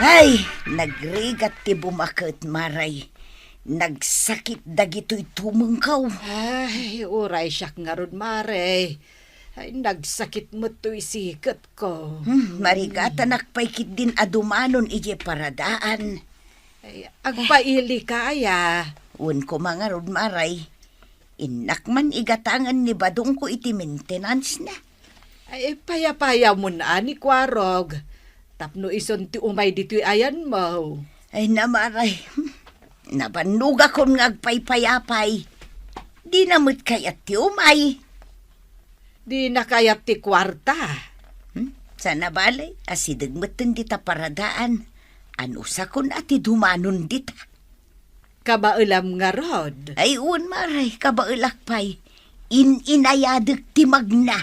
Ay, nagrigat ti bumaket maray. Nagsakit dagito'y tumengkaw. Ay, uray siyak nga ron, Mare. Ay, nagsakit mo to'y sikat ko. Marigatan nakpaikit din adumanon ije paradaan. Ay, agpaili kaya. Un ko mga rod maray. Inakman igatangan ni Badong ko iti maintenance na. Ay, paya-paya mo na ni Kwarog. Tapno ison ti umay dito'y ayan mo. Ay namaray. Nabanug akong ngagpaypayapay. Di namit kayat ti umay. Di na kayat ti kwarta. Sana balay, asidagmatan dita paradaan. Anusa kon ati dumanon dita. Kabailam nga rod. Ay un maray, kabailakpay. Ininayadag ti magna.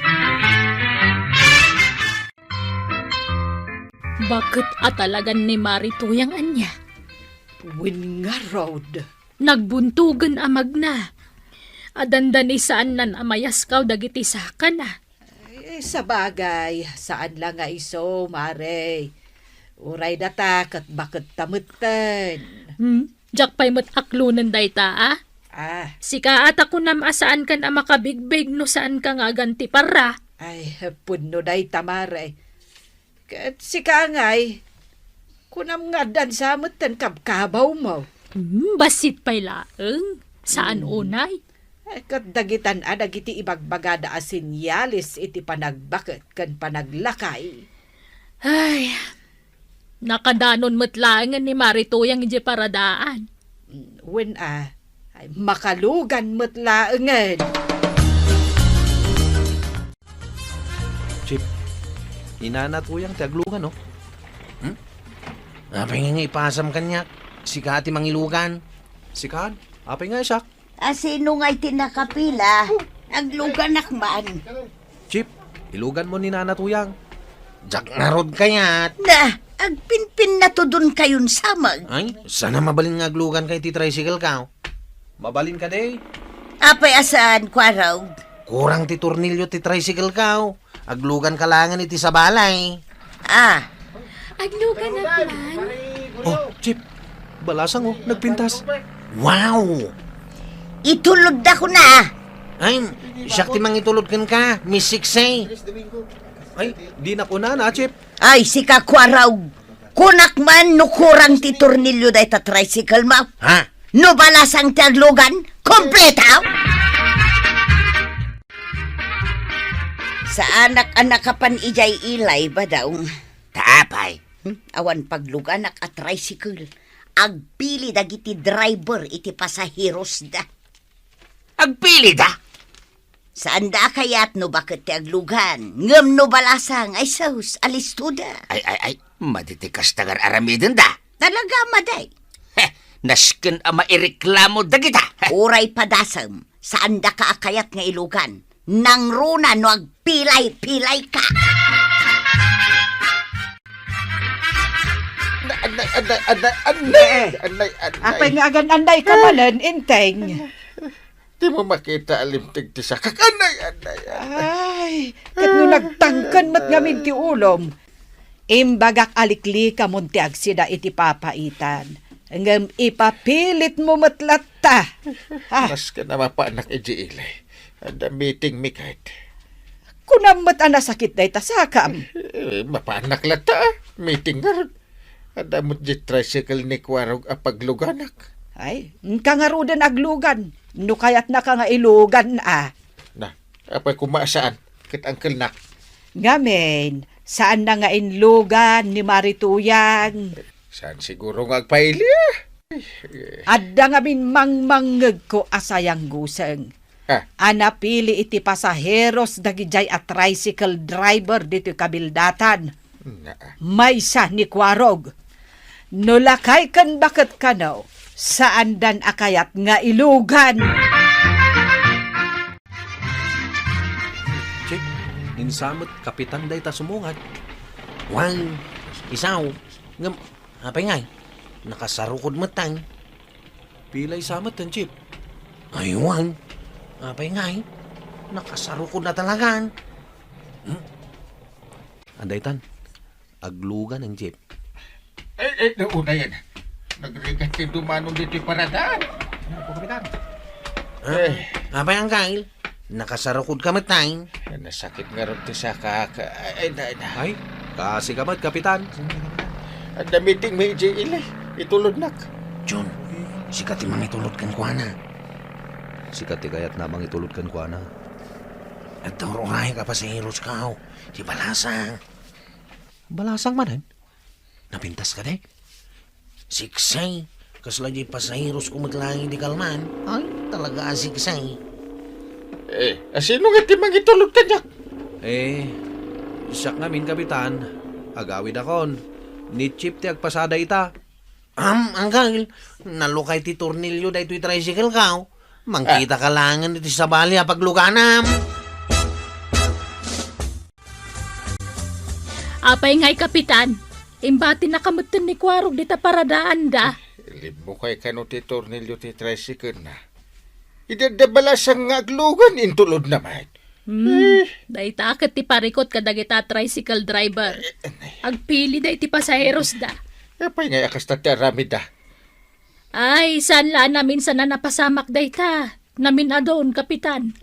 Bakit atalagan ni Marito yang anya? Win nga rod. Nagbuntugan amag na. Adandan ni saan nan amayas kaw dagiti saka na. Ay, sa bagay, saan lang nga iso, Mare. Uray data kat bakit tamutan. Jak pa'y aklunan dayta ah? Sika ata ko nam asaan kan ang makabigbig no saan ka nga ganti para. Ay, puno day tamare. Kat sika ngay, kunam nga dan sa mutan kabkabaw mo. Basit pa'y laeng. Saan unay? Ay, kat dagitan dagiti ibagbagada asinyalis iti panagbakit kan panaglakay. Ay, nakadanon matlangan ni Marito yang ije paradaan. When ay makalugan matlaangan. Chip, inanat ko yung tiaglugan, no? Apay nga ipasam kanya, sika ati mangilugan. Sikaan? Apay nga siyak. Sino nga'y tinakapila? Aglugan nakman. Chip, ilugan mo ni Nana Tuyang. Jak narod kayat. Na, agpinpin na to dun kayon samag. Ay, sana mabalin nga aglugan kay ti tricycle ka. Mabalin ka day. Apay asaan, Kwaraw? Kurang ti tornilyo ti tricycle ka. Aglugan kalangan iti sa balay. Aglugan na man. Oh, Chip, balasang nagpintas. Wow! Itulod na ko na. Ay, siyak ti mangitulod ka, Miss Sixay. Ay, di na ko na, Chip. Ay, sika Kwaraw. Kunak man no kurang ti tornilyo day ta tricycle mo. Ha? No balasang ti aglugan, kompleta. Sa anak-anak kapan ijay ilay ba daw? Taapay. Awan pagluganak at tricycle. Agpili dagiti driver iti pasaheros da. Agpili da? Saan da kayat no bakit ti aglugan? Ngam no balasang ay saus alistuda. Ay, maditikas tagar aramidin da. Talaga maday. Nasken ama ireklamo dagita. Uray padasam, saan da ka akayat nga ilugan? Nang runa no agpilay-pilay ka. Anay. Apay nga agan anday ka manan, inteng. Di mo makita alimtig ti sakak. Anay. Ay, kat no nagtangkan mat ngamin ti ulom. Imbagak alikli ka munti agsida iti papaitan. Ngam ipapilit mo matlata. Mas ka na mapanak iji ilay. Ada meeting mi kahit. Kunamot sakit na itasakam. Mapanak lata. Meeting nga ron. Ada mo di tricycle ni Kwarog apagluganak. Ay, kangarudan aglugan. No kayat na ka nga ilugan Na, apay kumasaan. Kit angkel na. Ngamen, saan na nga inlugan ni Marituyang? Saan siguro nga agpaili Adda nga min mangmangeg ko asayang guseng. Anapili iti pasaheros dagijay at tricycle driver dito kabildatan. Maysa ni Kwarog. Nulakay kan bakit kanaw, saan dan akayat nga ilugan. Chip, insamot kapitan day ta sumungat. Wang, isaw. Ngam, apay ngay, nakasarukod matang. Pilay samot tan, Chip. Ay, wang. Apay ngay, nakasarukod na talagaan. Anday tan, aglugan ang Chip. Nauna yan. Nagrigat yung dumanon dito yung paradaan. Apay ang kail? Nakasarukod ka matay. Nasakit nga rin ti sa kaka. Ay, kasi ka kapitan. Ang damiting may ilay. Itulod nak. John, sikat imang itulot kan kuana. Sikat kayat namang itulot kan kuana. At taururay ka pa sa heroes kao. Si Balasang. Balasang manan? Napintas ka de? Siksay. Kaslagi pa sa heroes kung maglangi di kalman. Ay, talaga siksay. Sino nga timang itulod ka niya? Siyak namin kapitan. Agawid akon. Ni Chip ti agpasada ita. Anggal. Nalukay ti tornilyo da ito'y tricycle kao. Mangkita ka langan iti sa bali pagluganam. Apay nga'y kapitan. Imbati na kamutan ni Kwarog dita paradaan da. Libo kay kano ti tornilyo ti tricycle na. Idadabalas ang aglugan intulod naman. Dahita akat ti parikot kadagita tricycle driver. Agpili da iti pasaheros da. Apay nga akas na ti arami da. Ay, saan laan namin sana napasamak dayta. Namin adon, kapitan.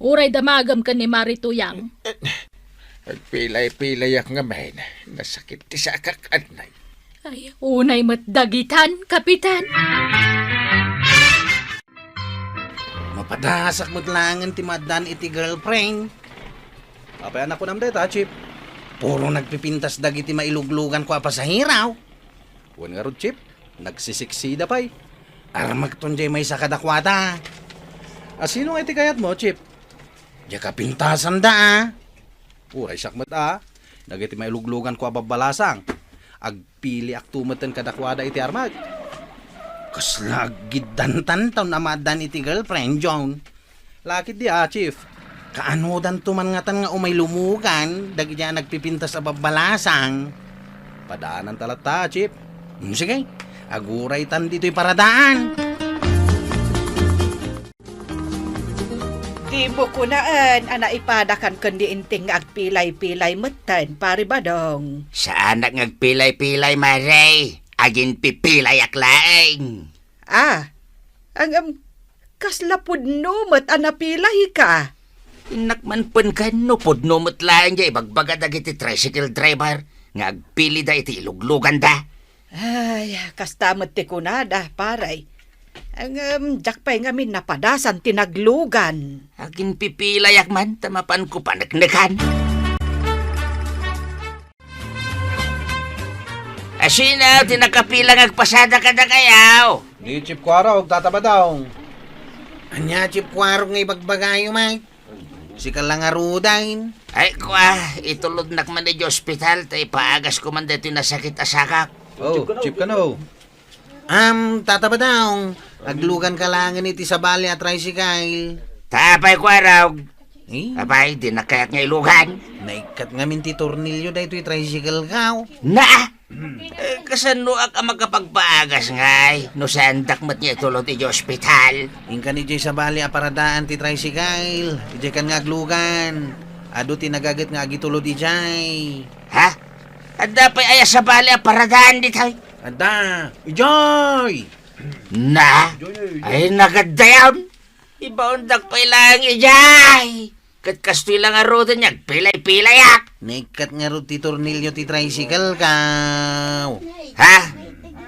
Uray damagam ka ni Marituyang. Agpilay-pilayak nga may nasakit ti sa kakanay. Ay, unay matdagitan, kapitan. Mapadasak mo't langan ti madan iti girlfriend. Apay anak ko nam deta, Chip. Puro nagpipintas dagiti mailuglugan ko pa sa hiraw. Huwag nga rod, Chip. Nagsisiksida pa'y. Armag tonjay may sakadakwata. Sino nga iti kayat mo, Chip? Diya ka pintasan da, Uray sakmat Dagiti mailuglugan ko babalasang. Agpili aktumatan kadakwada iti armag. Kaslagid dantan taon namadan iti girlfriend, John. Lakit di Chief. Kaano dan tumangatan nga umay lumugan, dagiti nagpipintas sa babalasang. Padaanan talata, Chief. Sige, aguray tan dito'y paradaan. Di mo kunaan, ipada kan kundi inting agpilay-pilay matan, pari badong. Saan ngagpilay-pilay, Maray? Agin pipilay aklaing. Ang kaslapod numot anapilay ka. Inakman pun ka no pudno mutlaan jay bagbaga dagiti tricycle driver. Ngagpili da iti iluglugan da. Ay, kastamot ti kunada, paray. Ang jakpay ngamin napadasan tinaglugan. Agin pipilay akman, tamapan ko panagnakan. Asina, tinakapilang agpasada ka na kayaw. Di Chip Kwarog, tataba daw. Anya Chip Kwarog nga ibagbagayo, Mike. Si kalangarudain. Ay, itulod nakman di hospital, tay paagas ko man dito nasakit asakak. Chip ka no. Tataba daw. Aglugan ka langan iti sa bali at tricycle. Tapay Kwarog. Abay, di na kaya't nga ilugan. Naikat nga minti tornilyo da ito'y tricycle ka. Na! Kasano ang magkapagpaagas ngay? No sandak mat niya tulot iti hospital. Ingka ni Jay sa bali aparadaan ti tricycle. Ijay kan nga aglugan. Ado tinagagat nga agitulod ijay. Ha? Ada pa aya sa bali aparadaan di tayo? Ada! Ijay! Na? Ay nagadayan! Ibaundak pa ilang ijay! Katkastoy lang nga rodo niya, pilay-pilayak! Naikat nga ro ti tornilyo ti tricycle ka. Ha?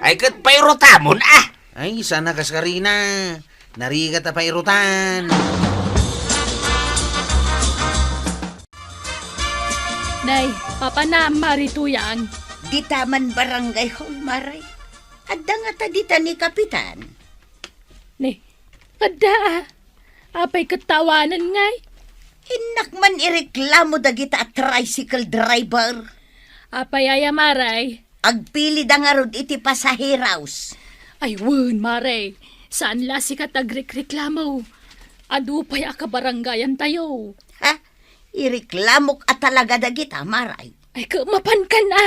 Ay kat pairotamon Ay, sana kaskarina. Narigat na pairutan. Nay, papa na Marituyang. Di taman barangay hall, Maray. Adda nga ta dita ni Kapitan. Ne, ada apay katawanan ngay. Hinakman ireklamo dagita at tricycle driver. Apay aya Maray. Agpili da nga rod iti pasahiraws. Ay wun Maray. Saan la si katagrekreklamo? Adu pa'y akabarangayan tayo. Ha? Ireklamok at talaga dagita, Maray. Ay kumapan ka na.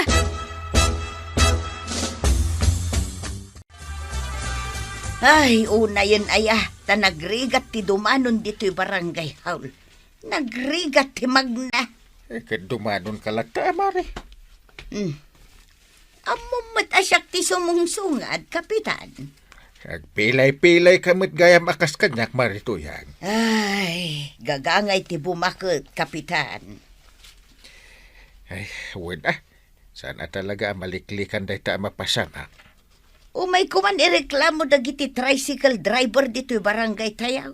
Ay, una yan ta nagrigat ti dumanon dito'y barangay hall. Nagrigat ti magna. Kadumanon ka lata, Mari. Amumat asyak ti sumungsungad, Kapitan. Agpilay-pilay kamot gayam akas kanyak marituyang. Ay, gagangay ti bumakot, Kapitan. Ay, wala. Sana talaga maliklikan dayta mapasama. Umay kuman ireklamo dagiti tricycle driver dito barangay tayaw.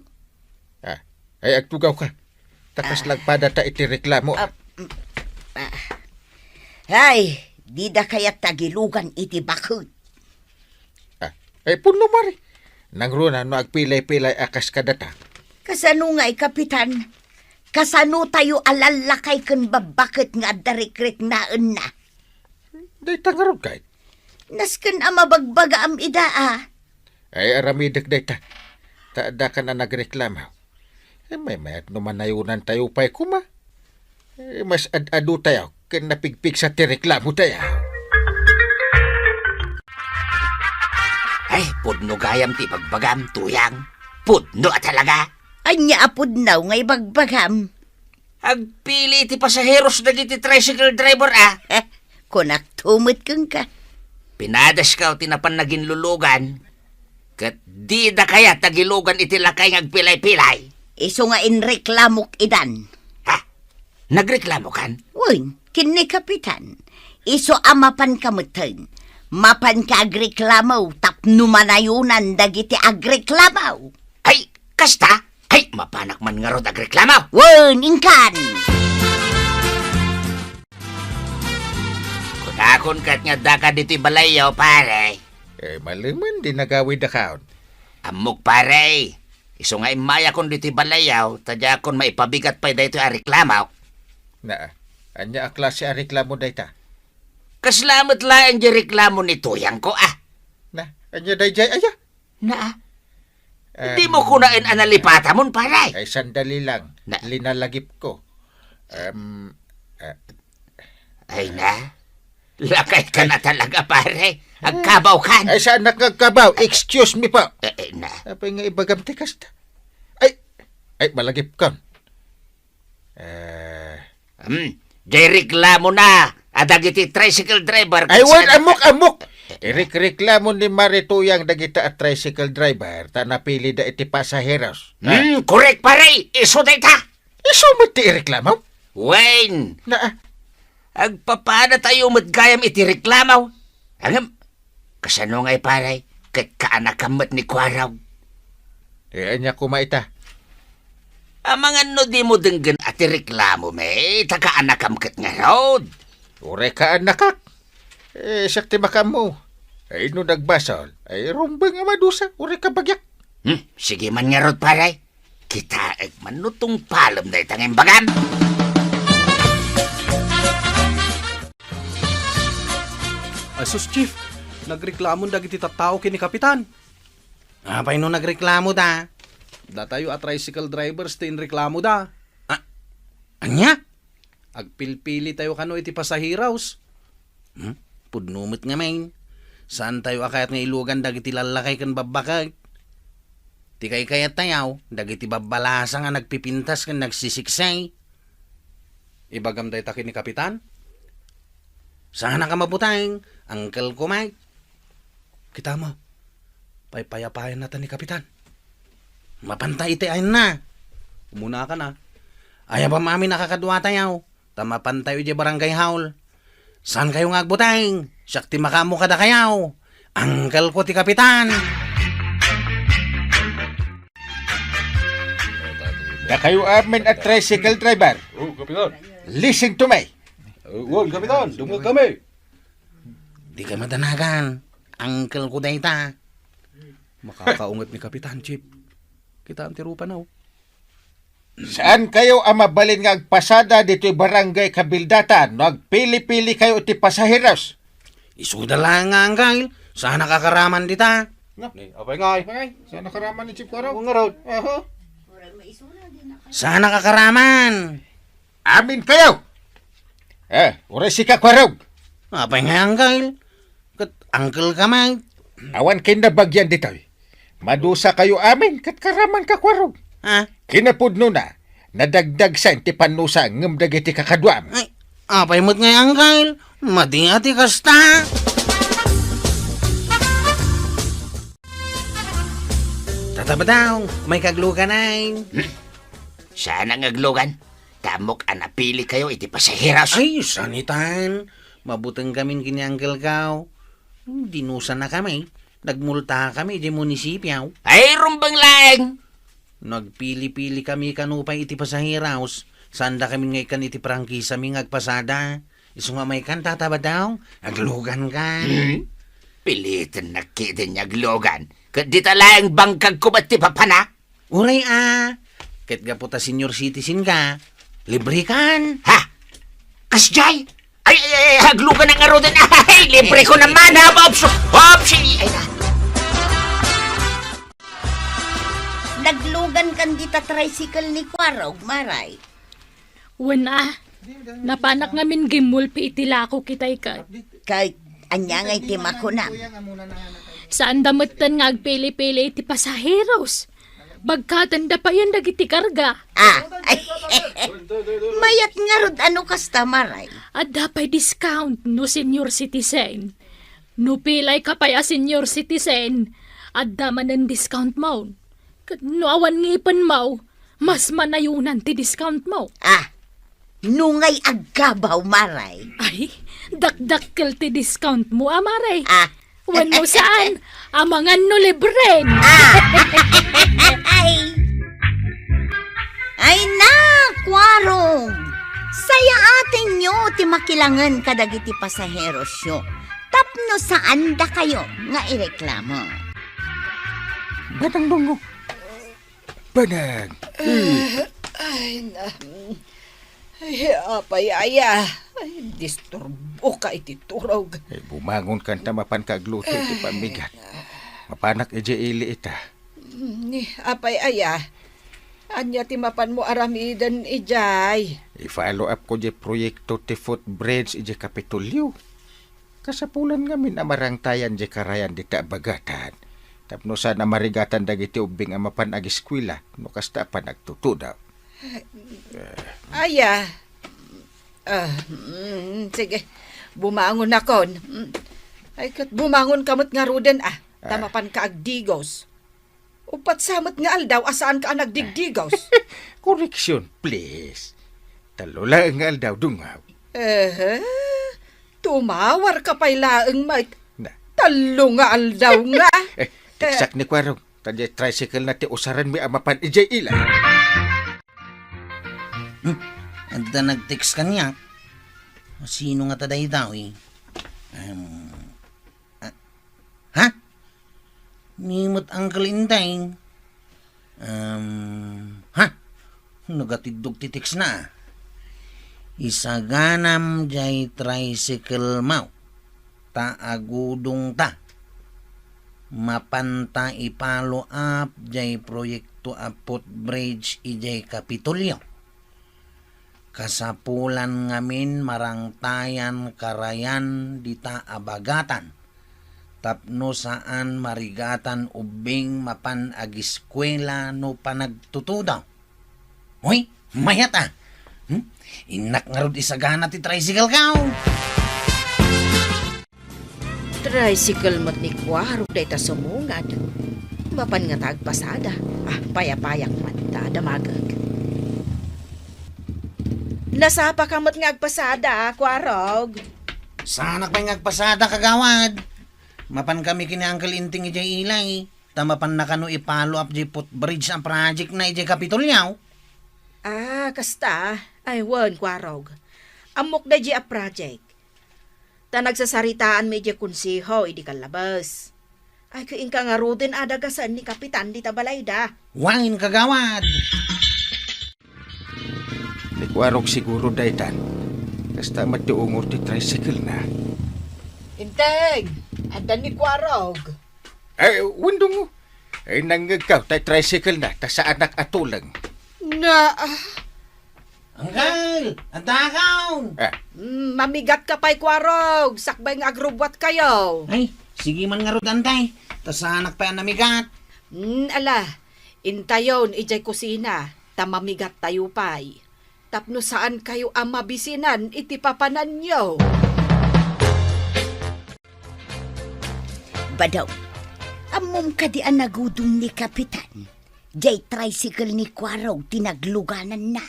Ay, agtugaw ka. Takas lagpada ta iti reklamo. Ay, di da kaya tagilugan iti bakot. Ay, puno mari. Nang runa no agpilay-pilay akas kadata. Kasano nga Kapitan? Kasano tayo alalakay kan babakit nga darikrik naan na? Dayta nga ron kahit. Nasken ama bagbaga am idaa. Ay, aramidak dayta. Taada ka na nagreklamaw. May mayat no manayunan tayo pa'y kuma. Mas ad-adu tayo. Ken napigpig sa tireklamo tayo. Ay, pudno gayam ti bagbagam, tuyang. Pudno talaga. Anya apod naw ngay bagbagam. Agpili ti pasaheros na ti tricycle driver, Kunak tumot kang ka. Pinadas ka o tinapan naging lulugan. Kat di da kaya tagilugan iti lakay ng agpilay-pilay. Iso nga inreklamok idan. Ha? Nagreklamo kan? Uy, kini Kapitan. Iso amapan kamutan. Mapan ka agreklamaw tapno manayunan dagiti agreklamaw. Ay, kasta? Ay, mapanak man nga rod agreklamo. Wen, inkan. Kunakon kat nga daka dito'y balayaw, pare. Malaman di nagawid akaon. Amok, pare. Iso nga imaya kon dito'y balayaw, tadya kon maipabigat pa dito'y areklamaw. Anya a klase a reklamo dayta. Kaslamat laang di reklamo ni tuyang ko, Anya dayjay aya. Di mo kunain analipata mon, pare. Ay, sandali lang. Linalagip ko. Ay na. Lakay ka na talaga, pare. Agkabaw ka. Ay, saan nakagkabaw? Excuse me po. Na. Apay nga ibagam tikas ta. Ay, malagip ka. Di reklamo na. Adagiti tricycle driver. Ay, wan, amok! Irik-reklamo ni Marituyang dagita at tricycle driver ta napili da iti pasaheros. Correct, pare. Iso dayta. Iso mo ti ireklamo? Wayne. Agpapada tayo matgayam iti reklamaw. Angam, kasano ngay pare, kat kaanakamat ni Kwaraw. Anya kumaita. Amangan no di mo denggan ati reklamo me, takaanakam kat nga rod. Ure ka anakak. Sakti makam mo. Ay no nagbasol. Ay rumbang nga madusa. Ure ka bagyak. Sige man nga rod pare. Kita manutong palom na itang imbagam. Asus, Chief. Nagreklamo dagiti tattao kini Kapitan. Apay no nagreklamo da? Da tayo at tricycle drivers tin reklamo da. Anya? Agpilpili tayo kano iti pasahiraws. Pudnumit nga main. Saan tayo akayat nga ilugan dagiti lalakay kan babakag? Ti kayat tayaw, dagiti babalasa nga nagpipintas kan nagsisiksay. Ibagam day kini Kapitan. Saan ka mabutang? Uncle ko, Mike. Kita mo. Paypayapayan natin ni Kapitan. Mapantay iti ay na. Umuna ka na. Ay ba mami nakakadwa tayaw? Tamapantay di barangay haul. Saan kayo nga agbutang? Siyak ti makamo kada kayaw. Uncle ko ti Kapitan. Na kayo amin at tricycle driver. Kapitan. Listen to me. Kapitan. Dungag kami. Di ka madanagan. Uncle ko dayta. Makakaungat ni Kapitan, Chip. Kita ang tirupa na, Saan kayo ang mabalin nga agpasada dito'y barangay Kabildatan no agpili-pili kayo iti pasaheros? Isuda lang nga, Uncle. Saan nakakaraman dita? Apay nga. Saan nakaraman ni Chip Karaw? Saan nakakaraman? Amin kayo! Ure si Kakwarog. Apay nga, Uncle. Kat Uncle ka, Mike. Awan kinabagyan dito'y. Madusa kayo amin kat karaman Kakwarog. Kinapudno na, nadagdag sa ti panusa ngem dagiti kakadwam. Ay, apay mo't nga, Uncle. Mati-ati kasta. Tabadaw, may kaglugan ay. Saan ang aglogan? Tamok anapili kayo iti pasaheras. Ay, sanitan. Mabutang kami kini Uncle Kao. Dinusa na kami. Nagmulta kami di munisipyo. Ay, rumbang laeng. Nagpili-pili kami kanupay iti pasaheras. Sanda kami nga ikan iti prangkisa mi ngagpasada. Isu nga may kanta tabadaw. Aglugan ka. Pilitin na kitin niya aglogan. Kadita laeng bangkag ko ba't ti papana? Uray Ket gaputa senior citizen ka. Libre kan. Ha? Kasjay? Ay, haglugan ang aro din. Ay, libre ko naman ha, Bobs. Bobs! Ay na. Naglugan kan dita tricycle ni Kwarog, Maray. Wala. Napanak ngamin gimulpi itilako kitay ka. Kay anyangay timako na. Saan damutan nga agpili-pili iti pasaheros. Bagkatanda pa yan dagiti karga. Ay, mayat nga rod ano kasta, Maray. At dapay discount no senior citizen. No pilay ka pa ya senior citizen. At daman ng discount mo. No awan ngipan mo. Mas manayunan ti discount mo. Nungay aggabaw, Maray. Ay, dakdakkel ti discount mo, Maray. Wan mo Ah. saan? Amangan no libren. Ay na, Kwarog. Saya atin nyo ti makilangan kadagiti pasaheros yo. Tapno saan da kayo nga ireklamo. Banang dungo. Banang. Ay, apay aya. Ay, disturbo ka iti turog. Bumangon kan tamapan kagluto ti pamigat. Mapanak eje ili ita. Apay aya. Anya ti mapan mo aramidan ijay. I-follow up ko je proyekto ti footbridge ije Kapitolyo. Kasapulan ngamin amarangtayan je karayan di bagatan. Tapno sana marigatan dagiti ubing amapan agiskwila no kasta pa nagtutudaw. Aya. Sige, bumangon ako. Ay, kat bumangon kamot nga ruden Tamapan ka agdigos. Upat samot nga aldaw, asaan ka nagdigdigos? Correction, please. Talo lang nga aldaw dungaw. Tumawar ka pa'y laeng mait. Na. Talo nga aldaw nga. Tiksak ni Kwarong. Tadya tricycle na ti usaran mi amapan ijay ila. Anda nag-text kanya. Sino nga taday daw eh? Ha? Nimot ang kalintay. Ha? Nagatidog ti text na. Isaganam jay tricycle mau. Taagudong ta. Mapanta ipalo up jay proyekto apot bridge ijay Kapitolyo. Kasapulan ngamin marangtayan karayan dita abagatan. Tapno saan marigatan ubing mapan agiskwela no panagtutudaw. Uy, mayat Inak nga rod isagana ti tricycle kao. Tricycle mo't ni Kwarog day ta sumungad. Mapan nga tagpasada. Payapayak man ta damagag. Nasapa ka mo't nga agpasada, Kwarog. Sanak pa ngagpasada kagawad. Mapan kami kini Uncle Inting ijay ilay. Tamapan na kano ipalo up di footbridge ang project na ijay Kapitolyo. Kasta. Ay, wan, Kwarog. Amok na di a project. Ta nagsasaritaan medyo kunsiho, idi kalabas. Ay, kain ka nga rodin adagasan ni Kapitan di tabalayda. Wangin kagawad. Ni Kwarong siguro daytan. Kasta matiungor ti tricycle na. Inteng! Adan ni Kwarog. Ay, windong mo. Ay, nanggagaw tay tricycle na. Ta sa anak atulang. Na, Uncle! Antakaw! mamigat ka pa'y Kwarog. Sakbay nga agrubwat kayo. Ay, sige man nga rod antay. Tasanak pa yan namigat. Ala, intayon ijay kusina. Tamamigat tayo pa'y. Tapno saan kayo ang mabisinan, itipapanan nyo. Badaw, Amom ka di ang nagudong ni Kapitan. Jay tricycle ni Kwarog tinagluganan na.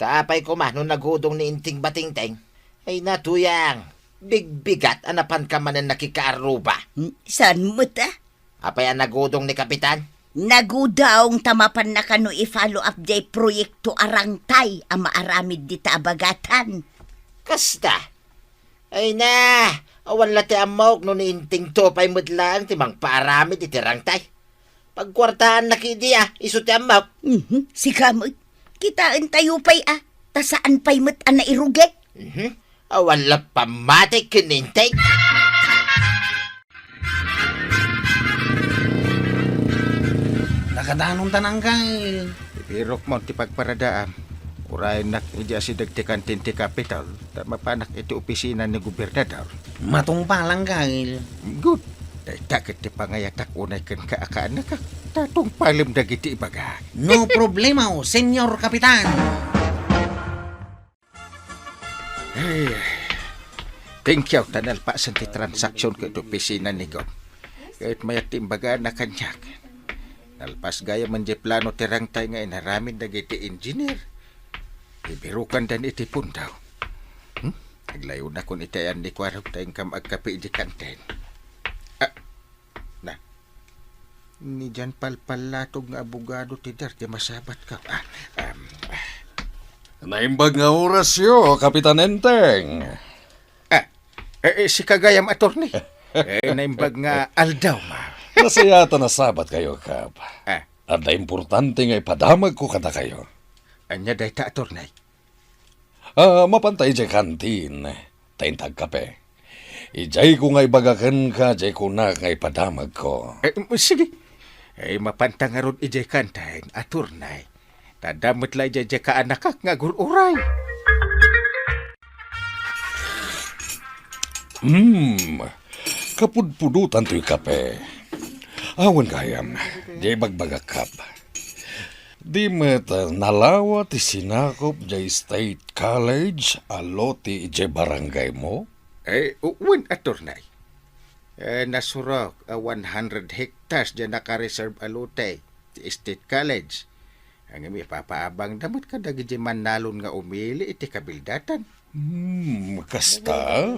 Taapay ko man nung nagudong ni Inting Batingteng. Ay natuyang, bigbigat anapan ka man ang nakikaaruba. Saan mo ta? Apay ang nagudong ni Kapitan? Nagudaong tamapan na kano i-follow up jay proyekto arangtay ang maaramid di taabagatan. Kasta. Ay na, awan lati amok no ni Inting Topay mudlang timang paarami di tirangtay. Pagkwartahan na kidiya, iso ti amok. Si Kamot, kitaan tayo pa'y tasaan pa'y mat na iruge. Awan la pamatik kinintay. Nakadanon tanang kay. Irok mo ti pagparadaam. Uray nak ija si dagtikan tinti kapital. Ta mapanak iti opisina ni gobernador. Matong palang kay. Good. Day takit ti pangayatak unay ken kaakaan ka. Tatong palim dagiti ibaga. No problema, Senyor Kapitan. Ay, thank you tanal pa sa ti transaksyon ko iti opisina ni Gob. Kahit mayat ti imbaga na kanyak. Nalpas gaya man di plano tirang tayo nga inaramin dagiti engineer. Ibirukan dan iti pundaw. Naglayo na kung itayan ni Kwarog tayong kamagkapi di kanten. Ni Jan palpalatog nga abogado ti Dar, di masabat ka. Naimbag nga orasyo, Kapitan Enteng. Si Kagayam attorney. Naimbag nga aldaw, ma. Nasayata na sabat kayo, Kap. At na importante nga ipadamag ko kada kayo. Anya day ta attorney. Mapantay jay kantin, taintag kape. Ijay ko nga ibagakan ka, jay ko na nga ipadamag ko. Sige. Mapantang nga ron ijay kantay, attorney. Tadamot lang ijay ka anakak nga gururay. Kapudpudutan to'y kape. Awan kayam, jay bagbagakap. Di met nalawa ti sinakop jay State College aloti ijay barangay mo? Uwan attorney. Nasurok 100 hectares dyan naka-reserve alote ti State College. Ang imi papaabang damot ka dagi di manalon nga umili iti kabildatan. Kasta?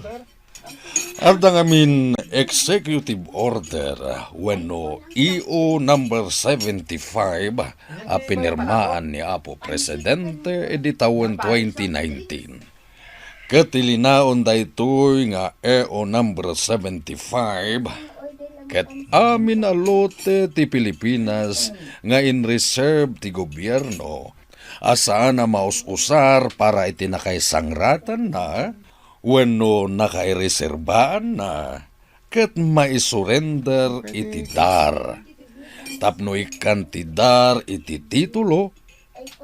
Ardang amin executive order wenno EO number 75 a pinirmaan ni Apo Presidente edi taon 2019. Katilinaon daytoy nga EO number 75 ket amin alote ti Pilipinas nga in reserve ti gobyerno asaan na maus-usar para iti nakaisangratan na wenno nakaireserbaan na ket maisurrender iti dar tapno ikan ti dar iti titulo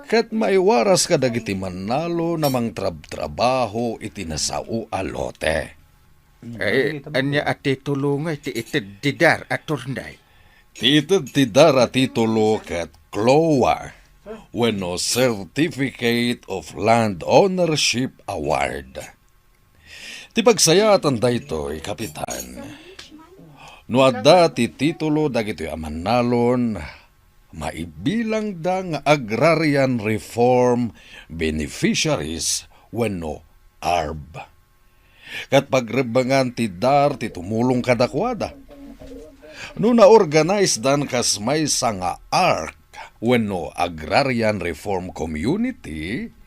ket maiwaras ka dagiti manalo namang trabaho iti nasao alote. Anya at titulo nga iti itid didar attorney. Titid tidar at titulo ket CLOA wenno Certificate of Land Ownership Award. Ti pagsayatan daytoy, Kapitan. No adda ti titulo dagitoy amanalon maibilang da nga Agrarian Reform Beneficiaries wenno ARB. Kat pagrebangan ti dar ti tumulong kadakwada. No na-organize dan kas may nga ARC wenno Agrarian Reform Community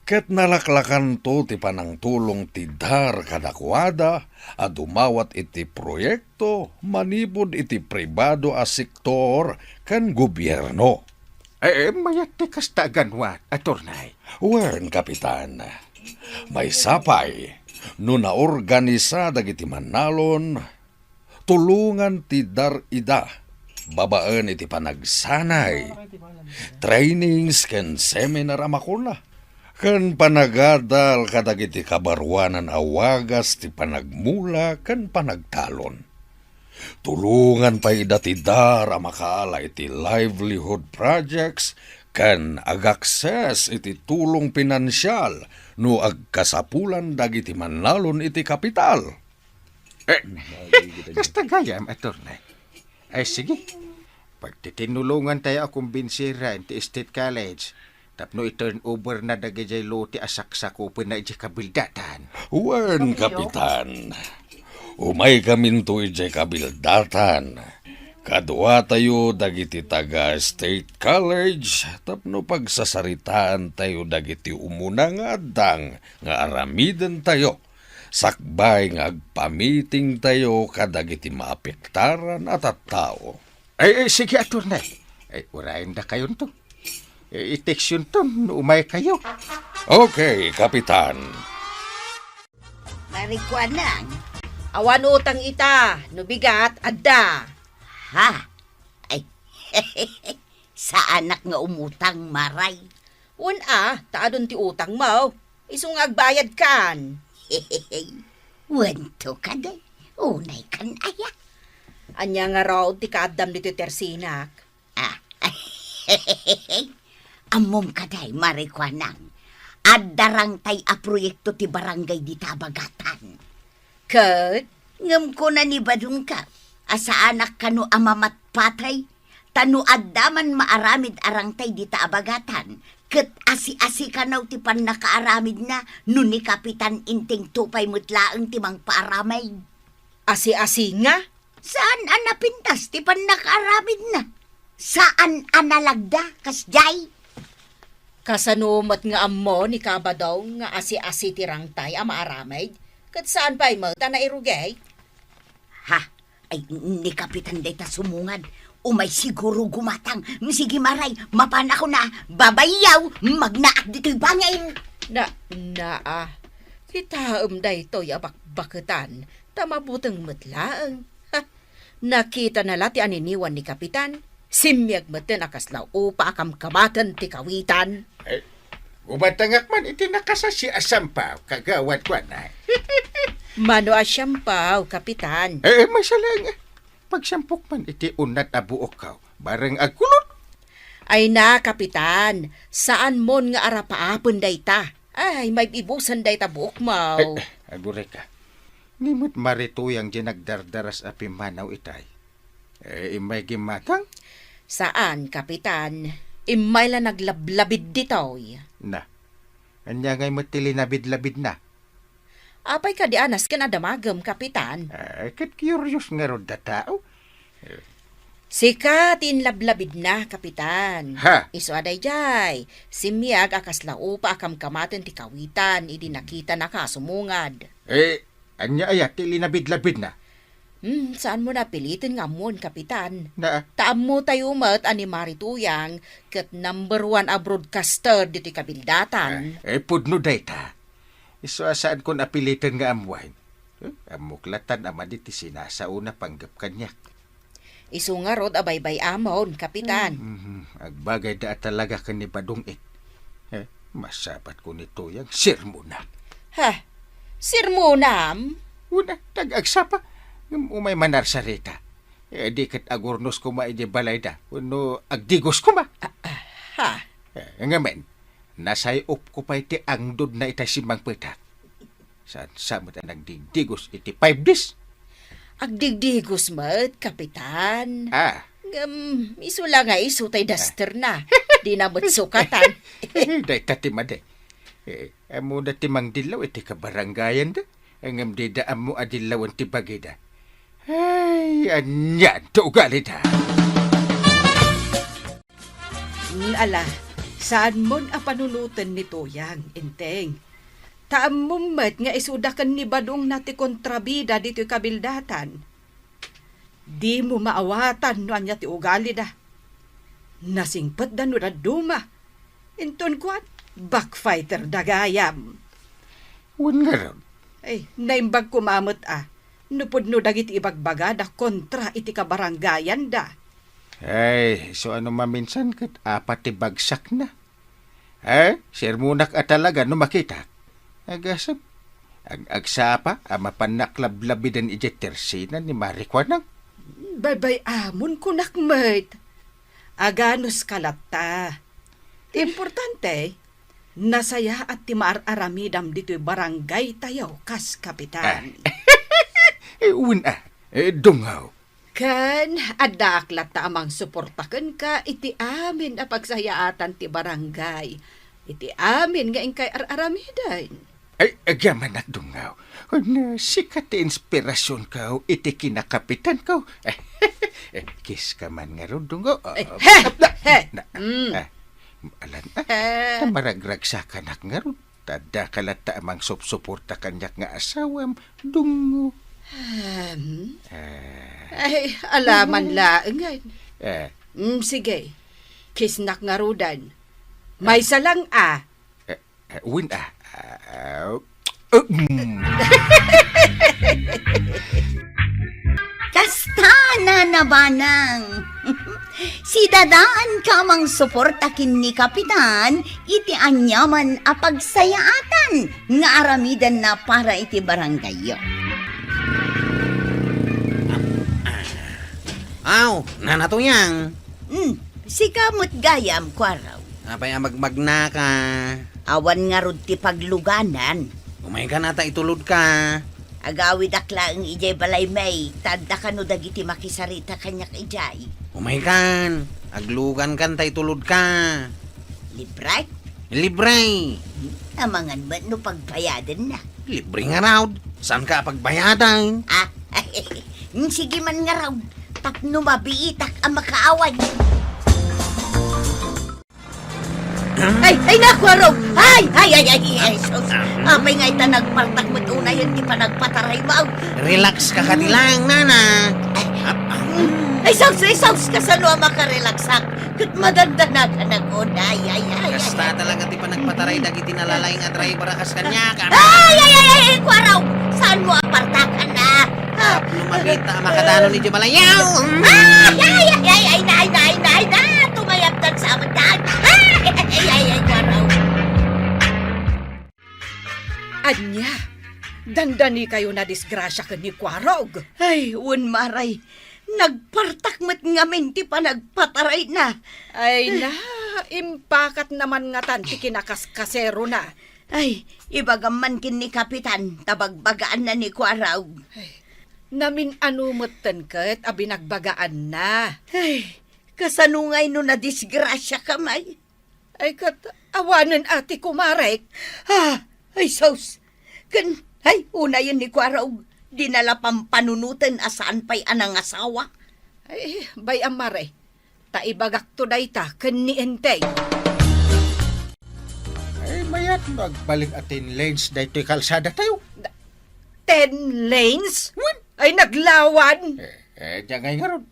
ket nalaklakan to ti panangtulong ti dar kadakwada at dumawat iti proyekto manipod iti pribado a sektor kan gobyerno. Mayat ti kasta ganwat, attorney. Wen, Kapitan, may sapay no naorganisa dagiti manalon tulungan ti dar ida babaan iti panagsanay trainings ken seminar amakuna ken panagadal kadagiti kabarwanan awagas ti panagmula ken panagtalon. Tulungan pa ida ti dar makaala iti livelihood projects ken agakses iti tulong pinansyal no agkasapulan dagiti manlalon iti kapital. Kasta gayam, attorney. Ay, sige. Pagtitinulungan tayo akong binsira into State College. Tapno i-turn over na dagajay loti asak sa kupin na iji kabildatan. Wan, Kapitan. Umay kaminto ijay kabildatan. Kadwa tayo dagiti taga State College, tapno pagsasaritaan tayo dagiti umuna nga adang nga aramiden tayo. Sakbay nga agpamiting tayo kadagiti maapektaran at tao. Ay, sige, aturnay. Ay, urayin na kayo to. I-text yun to, umay kayo. Okay, Kapitan. Marikwanang. Awan utang ita, nubigat, adda. Ha? Ay, sa anak nga umutang, maray. Taadon ti utang mo. Isong agbayad kan. Wanto ka day. Unay kan ayak. Anya nga raw ti kaadam dito tersinak. Amom ka day, marikwanang. Addarang tay a proyekto ti barangay di Tabagatan. Kat? Ngam ko na ni badung ka. Asa anak kanu amamat patay. Tanu addaman maaramid arang tay di Tabagatan. Ket asi-asi kanaw ti pan nakaaramid na nun ni Kapitan Inting Tupay mutlaang timang paaramay. Asi-asi nga? Saan anapintas ti pan nakaaramid na? Saan analagda, kasjay? Kasanumat nga ammo ni Kabadaw nga asi-asi tirangtay ang maaramay. Kat saan pa'y malta na irugay? Ha? Ay, ni Kapitan Dayta sumungad. Umay siguro gumatang. Sige maray, mapan ako na. Babayaw, magnaak dito'y bangay. Kita dayto yabak-baketan. Tamabutang matlaang. Nakita na lati aniniwan ni Kapitan. Simyag matin akaslaw upa akam kamatan ti kawitan. Ay, umatangak man, iti nakasasi asampaw, kagawad ko na. Mano asyampaw, Kapitan. Masalang, pagsampok man, iti unat abuok ka, bareng agkulot. Ay na, Kapitan, saan mon nga arapaapon dayta? Ay, may ibusan dayta buok mo. Agure ka. Nimot marituyang nagdardaras api manaw itay. Imay gimatang? Saan, Kapitan? Imay la naglablabid ditoy. Na, anya ngay matilinabid-labid na. Apay ka di anas ka na damagam, Kapitan. Kat curious nga ron da tao. Sikat inlablabid na, Kapitan. Ha? Iso aday jay. Simyag akas laupa akam kamaten ti kawitan, idi nakita na kasumungad. Anya ayat tilinabid-labid na. Saan mo napilitin nga mon, Kapitan? Na, Taam mo tayo mat ani Marituyang kat number 1 a broadcaster dito kabildatan. pudno dayta. Iso asaan kon apilitan nga amwain. Amuklatan ama diti sinasauna panggap kanyak. Isu nga rod abaybay amon, Kapitan. Agbagay da talaga ka ni Badong it. Masapat ko nito yung sirmo na. Ha? Sirmunam? Una, tag-agsapa. Umay manar sa rita. Di kat agurnos ko ma iti balay da. Uno, agdigos ko ma. Ha? Ngamen, nasay up ko pa iti angdod na ita simang petak. Saan samot ang nagdigdigos iti 5 days. Agdigdigos mat, Kapitan. Isu lang nga isu tay duster na. Di na mo't sukatan. Day tatimade. Amo na timang dilaw iti kabarangayan da. Ang amdidaan mo adilawan ti bagida. Ay, anyan to ugali da. Ala, saan mon a panunutan ni Tuyang, Inteng? Taamummet nga isudakan ni Badong nati kontrabida dito kabildatan. Di mo maawatan no anya ti ugali da. Nasingpet da no da duma. Inton kuat, backfighter dagayam. Wan nga ron. Ay, naimbag kumamot Nupod no dagit ibagbaga da kontra iti kabarangayan da. Ay, so ano maminsan kat apat ti bagsak na. Sirmunak talaga no makita. Agasam. Agsapa, mapannaklablabidan iti tersinan ni Marikwanang. Baybay amon kunakmet. Aganos kalata. Importante, nasaya at ti maararamidam dito'y barangay tayo, kas Kapitan. Una, dungaw. Kan, adaklat ta amang suportaken ka, iti amin a pagsayaatan ti barangay. Iti amin nga ingkay aramidan. Ay, agyaman na dungaw. Na sikat ti inspirasyon ka, iti kinakapitan ko. Kiss ka man nga ron dungaw. Alan, tamaragrag sa kanak nga ron. Tada kalata amang suporta kanyak nga asawam, dungo. Ay, alaman laengan. Eh, Sige, kisnak nga rudan. May salang win Kastana na banang. Si dadaan kamang suportakin ni Kapitan, iti anyaman a pagsayaatan nga aramidan na para iti barangay. Aw, nanatuyang. Si kamot gayam kwaraw. Apay magmagna ka. Awan nga rod ti pagluganan. Umay ka nata itulod ka. Agawid akla ang ijay balay may, tadda ka no dagiti makisarita kanyak ijay. Umay kan. Aglugan kan tay tulod ka. Libre? Libre. Amangan ba no pagbayadan na? Libre nga raw. Saan ka pagbayadan? Sige man nga raw. Tapno mabiitak ang makaaway. Ay, naku, araw! Ay, sus! Apay nga ita nagpartak mo't una yun, di pa nagpataray mo. Relax ka katilang, nana. Ay, saus, kasano ang makarelaksak? Kat madagdana ka nag-una, ay. Kasta talaga ti pa nagpataray dagiti nalalayng at driver kas kanya ka. Ay, kwaraw! Saan mo apartakan na? Lumagita makadano ni Jumalayaw. Ay, tumayaptan sa amadan. Ay, kwaraw. Anya, dandani kayo na disgrasya ka ni Kwarog. Ay, maray. Nagpartak mo't ngamin, di pa nagpataray na. Ay na, impakat naman nga tan, ti kinakaskasero na. Ay, ibagaman kin ni Kapitan, tabagbagaan na ni Kwaraw. Namin anumutan kat, abinagbagaan na. Ay, kasanungay no na disgrasya kamay. Ay kat, awanan ati kumarek. Ay, sos. Una yun ni Kwaraw. Dinala pang panunutan asaan pa'y anang asawa. Ay, bay amare. Taibagak to dayta, ken ni Enteng. ay mayat magbaling atin lanes daytoy kalsada tayo. 10 lanes? Ay, naglawan. Diyan nga ron.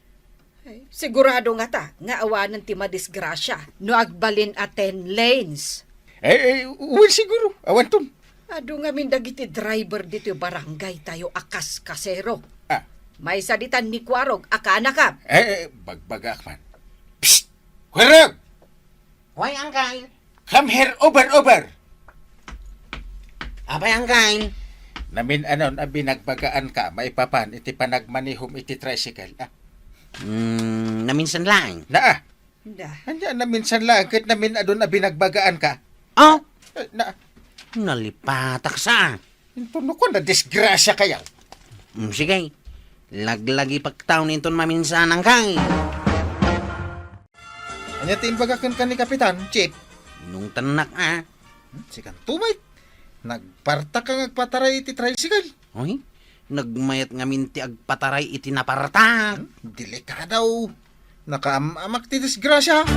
Ay, sigurado nga ta, nga awanan ti madisgrasya. No agbalin a 10 lanes. Uwin siguro. Awan ton. Ado nga min dagiti driver dito barangay tayo akas kasero. Ah. May saditan ni Kwarog, akana ka. Bagbagak man. Psst! Kwarog! Why, Angkay? Come here, over. Apay, Angkay? Namin binagbagaan ka, maipapan, iti panagmanihom iti tricycle. Naminsan lang. Naa, Da. andyan na minsan lang, kahit namin binagbagaan ka. Oh, Na, nalipatak sa. puno ko na disgrasya kayaw. Sige, laglagi pagtaon inton maminsan, Angkay. Anya timbagakan ka ni Kapitan, Chip. Nung tanak, Sikan tumay. Nagparta ka ngagpataray iti tricycle. Oy, nagmayat nga minti agpataray iti napartak. Delikadaw. Nakaamak ti disgrasya.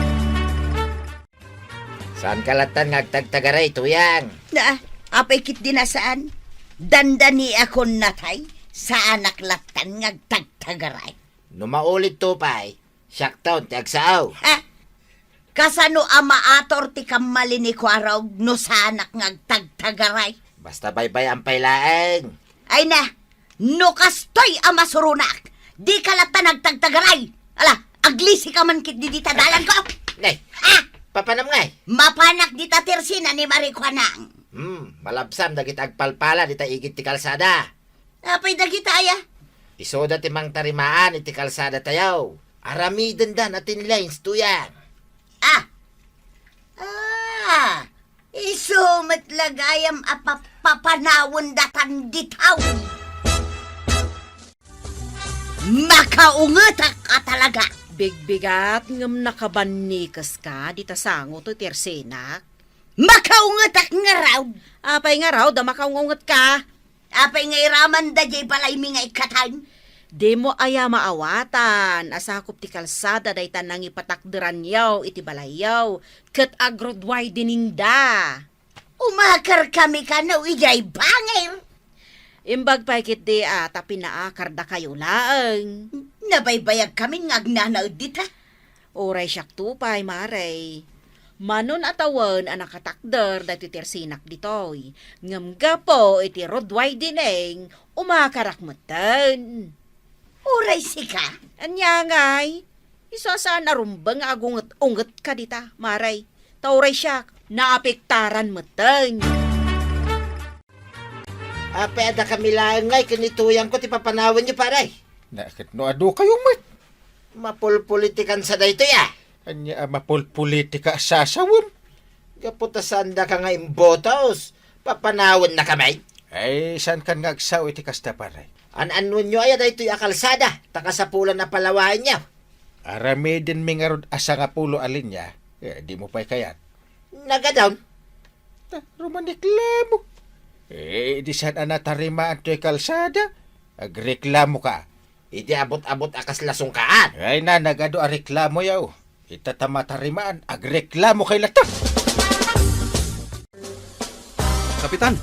Saan kalatan ngagtagtagaray, tuyang? Na, apay kit dinasaan. Dandani ako natay sa anak latan ngagtagtagaray. Numaulit to pay. Shaktown, ti agsaaw. Kasano amaator ti kamali ni Kwaraw no sa anak ngagtagtagaray. Basta baybay ang pailaeng. Ay na, no kastoy amasurunak. Di kalata nagtagtagaray. Ala, aglisi ka man kit di tadalan ko. Nay, papanam ngay. Mapanak di tatirsina ni Marikwanang. Malabsam dagit agpalpala dita igit ti kalsada. Apay dagita aya. Isoda ti mang tarimaan iti kalsada tayaw. Aramiden dan atin lanes, tuyang. Isumat lagayam papanawon datan ditaw. Makaungetak ka talaga. Bigbigat ngam nakabanikas ka, di tasango to tersenak. Makaungetak nga raw. Apay nga raw, da makaungungot ka. Apay nga iraman da jay balay mi nga ikatan. Di mo aya maawatan, asakop ti kalsada day tanang ipatakderan yaw, iti balayaw, ket agrodway dininda. Umakar kami ka na ijay bangir. Imbag paikit di tapi naakar da kayo laeng. Nabaybayag kami nga agnanaod dita. Oray siyak tupay, maray. Manon atawan ang nakatakder dati tersinak ditoy. Ngamga po iti rodway dineng, umakarak matan. Uray sika. Anya ngay, isa saan arumbang agunget-unget ka dita, maray. Tauray siyak, naapektaran matan. Ada kami lang ngay, kinituyang ko, ti papanawan niyo paray. Nakit no ado kayong mat. Mapulpolitikan sa dayto ya. Anya mapulpolitika sasawam. Kaputasan da ka nga imbotos. Papanawan na kamay. Ay, saan kan nga agsaw iti kasta paray? An-anon nyo ay dayto yung kalsada. Takasapulan na palawain niya. Arami din mingarod asa nga pulo alin niya. Di mo pa'y kayat. Nagadown. Romaniklamo. Di saan natarima ang to'y kalsada? Agreklamo ka. Idi abot-abot akas lasungkaan. Ay na, nagado a reklamo yaw. Itatamatarimaan, agreklamo kay lata. Kapitan,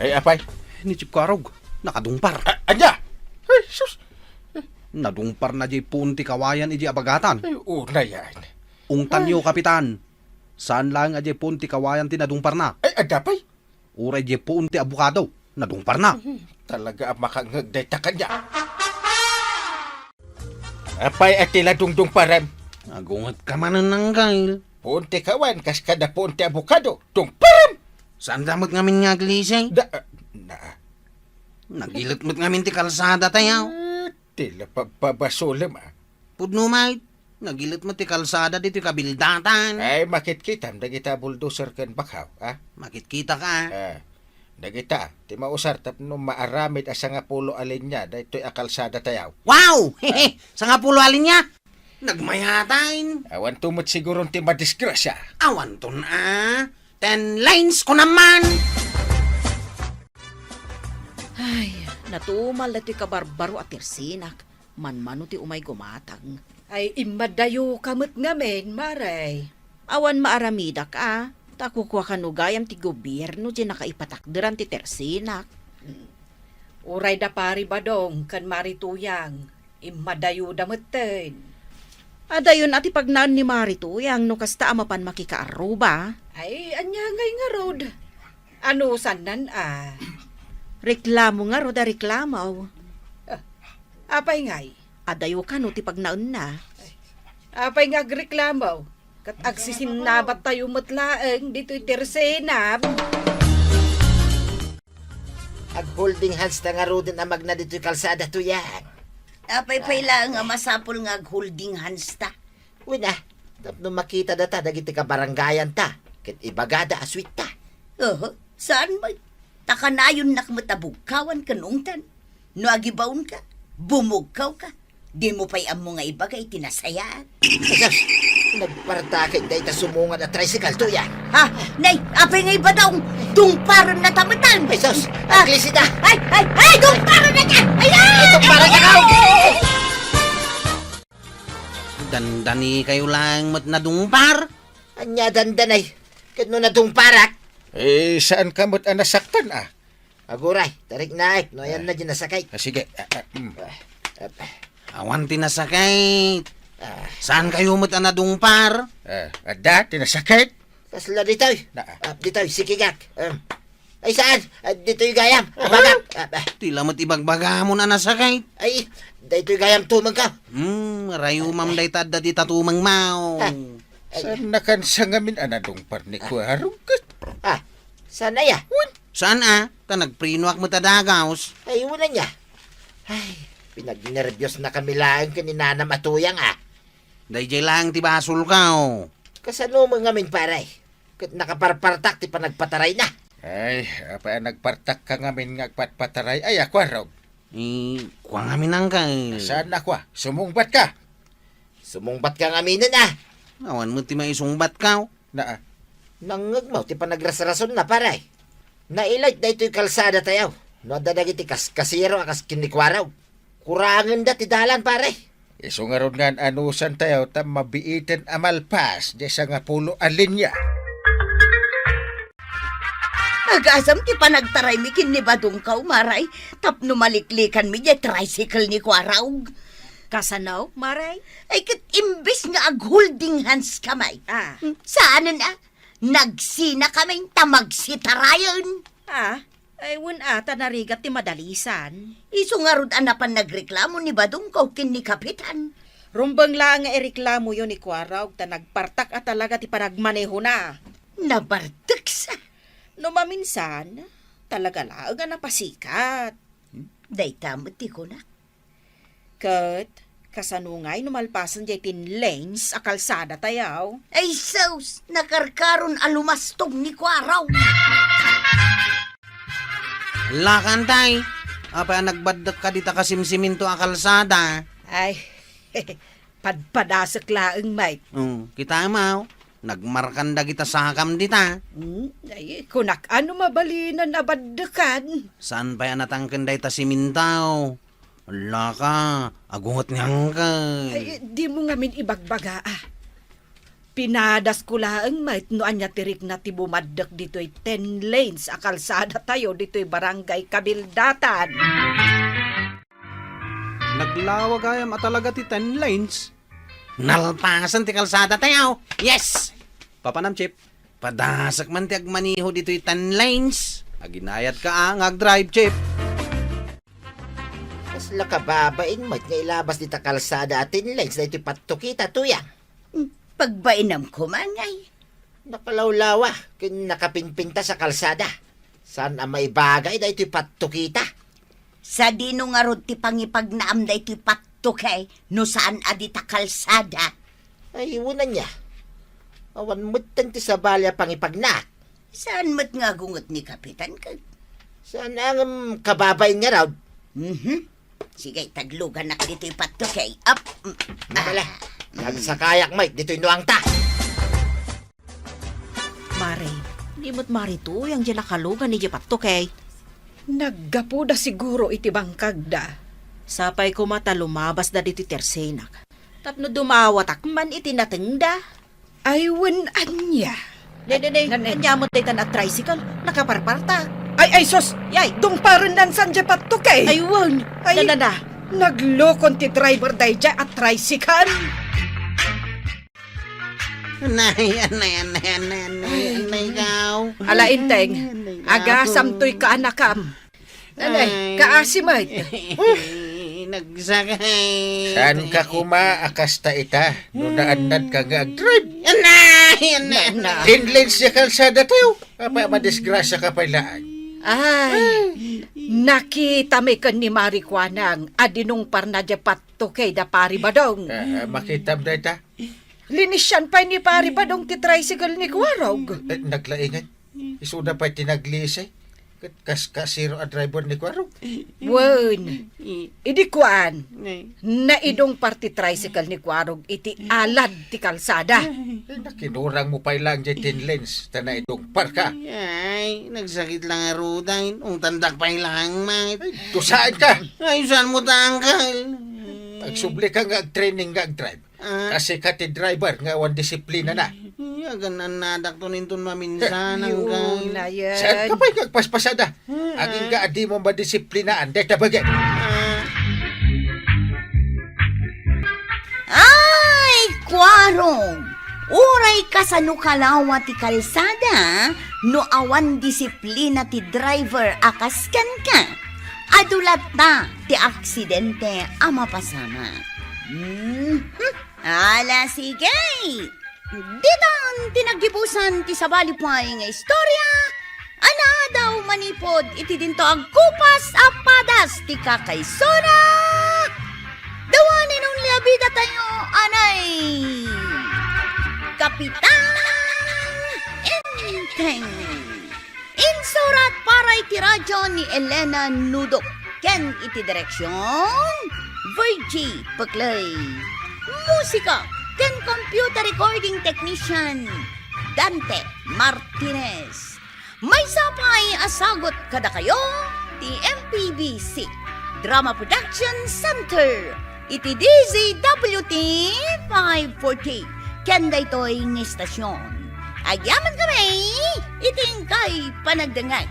Ay, apay. ni Chip Karog, nakadungpar. Anya! Ay, sus! Nadungpar na jay punti kawayan iji abagatan. Ay, una yan. Ungtan niyo, Kapitan. Saan lang ajay punti kawayan ti nadungpar na? Ay, adapay. Uray jay punti abukado, nadungpar na. Talaga ang makangagday ta kanya. Apay at tila dungdung param. Agungat ka man ng kail. Punti kawan, kas kada punti abukado. Dung param! Saan damot ngamin nga glisay? Nagilit mo't ngamin ti kalsada tayaw. Tila pabasulim Pudno may, nagilit mo ti kalsada dito kabildatan. Ay, makit-kitam, dagita bulldozer kan bakaw, Makit-kita ka. Dagita, ti mausar tapno maaramid asa nga pulo alin niya, dahito'y akalsada tayaw. Wow! Hehe! Sa nga pulo alin niya? Nagmayatain. Awan tumot siguro ti madisgrasya. Awan to na. 10 lines ko naman. Ay, natumal na ti kabarbaro at tersinak. Man-mano ti umay gumatang. Ay, imadayo kamot ngamin, maray. Awan maaramida ka. Takukwa kanugayam ti gobyerno di nakaipatakderan ti tersinak. Uray da pari badong, kan marituyang. Imadayo dameten. Adayon ati pagnaan ni Marituyang no kasta amapan makikaaruba. Ay, anya ngay nga rod. Ano sanan Reklamo nga ro da reklamaw. Apay ngay. Adayo ka no ti pagnaan na. Apay nga agreklamaw. Kat agsisinabat tayo matlaeng dito'y tersenap. Ag-holding hands na nga ro din amag na dito'y kalsada to yan. Apay lang nga masapol nga holding hands ta. Uy na, tapno makita data dagiti ka barangayan ta. Kit ibagada aswit ta. Saan ba? Takanayon nakmatabugkawan kanungtan. No agibaon ka, bumugkaw ka. Di mo pa'y amo nga ibagay tinasayaan. Asas, nagpartakit dahi ta sumungan at tricycle to yan. Ha? Nay, apay nga iba daw. Tungparon na tamatan. Ay sus, aglisida. Ay, tungparon na ka. Ayan! Para ka ka! Dandani kayo lang mat nadungpar. Anya dandanay. Kit no nadungparak. Saan ka mo't nasaktan Aguray, tarik naik. No yan na dyan nasakay. Sige. Awan tinasakay. Saan kayo mat nadungpar? Ada, tinasakit. Kasla ditoy. Ditoy, sikigak. Ay saan? Ditoy gayam. Abagak. Tila mat ibagbaga mo na nasakay. Ay, ditoy gayam tumang ka. Rayo mam day tadda di tatumang mau. Saan nakansa ngamin anadong parni ko harugat? Sana ya? Saan Ta nagprinuak mo tadagaws. Ay, wala niya. Ay, pinagnerbiyos na kami lang kaninana matuyang Dayjay lang ti basol ka Kasano mo ngamin paray? Kat nakaparpartak ti panagpataray na. Ay, apa nagpartak ka ngamin nga patpataray ay ako arog. Kuwang amin angkal. Saan ako? Sumungbat ka. Sumungbat kang aminin ah. Awan mo ti maisungbat ka. Na, Nangag mo, ti panagrasrason na paray. Nailit na ito'y kalsada tayo. No, dadag iti kasiro akas kinikwaraw. Kurangan da ti dalan paray. iso nga ron nga anusan tayo ta mabiitin amalpas di sa nga pulo alinya. Agasam ti panagtaray mi kin ni Badungkaw, maray. Tapno maliklikan mi di tricycle ni Kwaraw. Kasanaw, Maray? Ay kat imbes nga ag-holding hands kamay. Ah. Saan na? Nagsina kaming tamagsitarayon. Ay wun ata narigat ti madalisan. Iso nga rod anapan nagreklamo ni Badungkaw kin ni Kapitan. Rumbang lang nga ireklamo yun ni Kwaraw ta nagpartak at talaga ti panagmaneho na. Nabartek sa. No maminsan, talaga lang nga napasikat. Day tamot ti ko na. Kat, kasanungay numalpasan jay tin lanes a kalsada tayaw. Ay saus, nakarkaron alumastog ni Kwaraw. Lakan tay. Apa nagbadak ka dita kasimsiminto a kalsada. Ay, padpadasak laeng mate. Kita mo. Nagmarkanda kita sakam dita. Ay, kunak ano mabalinan abaddakan. Saan pa yan natangkanday ta simintaw? Ala ka, agungot niyang ka. Ay, di mo ngamin ibagbaga Pinadas ko laeng mate no anya tirik na ti bumaddak dito'y 10 lanes a kalsada tayo dito'y barangay Kabildatan. Naglawag ayam at talaga ti 10 lanes. Nalpasan ti kalsada tayo. Yes! Papanam, Chip. Padasak man ti agmaniho dito'y 10 lanes. Aginayat ka agdrive, Chip. Kasla ka babaing mat nga ilabas dita kalsada atin lanes na ito'y patukita tuyang. Pagbainam ko mangay. Nakalawlawa, kin nakapinpinta sa kalsada. Saan ang may bagay na ito'y patukita? Sa dino nga rod ti pangipagnaam da ito'y patukay no saan adita kalsada. Ay, iwanan niya. Awan mutan ti sa balya pangipagnak. Saan mat nga gungot ni Kapitan ka? Saan ang kababay nga raw? Sige, taglugan na dito'y patukay. Up! Nakala, nagsakayak Mike, dito'y nuang ta. Mare, di mo't marito yung dyan nakalugan ni Jepato kay. Naggapo da siguro iti bangkag da. Sapay ko mata lumabas da dito tersenak. Tapno dumawatak man iti natengda. Aywan anya. Dede, kanya mo tayo na tricycle, nakaparparta. Ay, sos! Yay! Dong parin nan san jepat to kay! Aywan! Ay, Na. naglokon ti driver day dya at tricycle. Anay ikaw. Ala inteng, agasam to'y kaanakam. Anay, kaasimay. Nagsakay. Saan ka kuma akasta ita? Nunaanan ka nga agdrive. Anay. 10 lanes siya kalsada tayo. Apa madisgrasya ka pala. Ay, nakita may kan ni Marikwanang adinong parna jepat to kay da pari badong. Makitam na ita. Linisyan pa ni pari badong ti tricycle ni Kwarog. Naglaingan. Isuda pa tinaglisay. Kasiro a driver ni Kwarog. Wen, idi kuan. Naidong party tricycle ni Kwarog iti alad ti kalsada. Nakinurang mo pa ilang dyan 10 lanes. Tana itong parka. Ay, nagsakit lang ang ruday. Ang tandak pa ilang, mate. Tusaan ka. Ay, saan mo tangkal? Pagsubli ka nga training nga drive. Kasi ka ti driver nga wan disiplina na. Yagan na nadak to nintun maminsan ang Yun na Saan ka yan. pa'y kagpaspasada? Aging nga adi mo madisiplinaan. Dahil tabagay. Ay, Kwarong! Uray ka sa nukalawa ti kalsada, no awan disiplina ti driver akaskan ka. Adulat na ti aksidente ama pasama. Ala sige! Ditan tinagipusan ti sabalipay nga istorya. Ana daw manipod iti dinto agkupas apadas ti kakaysona. Dawanin ang liabida tayo, anay! Kapitan Enteng. Insurat para iti radyo ni Elena Nudok. ken iti direksyon Virgie Paklay. Musika ken computer recording technician Dante Martinez. May sapay asagot kada kayo ti MPBC Drama Production Center iti DZWT 540 ken daytoy ni stasyon. Agyaman kami iting kay panagdangag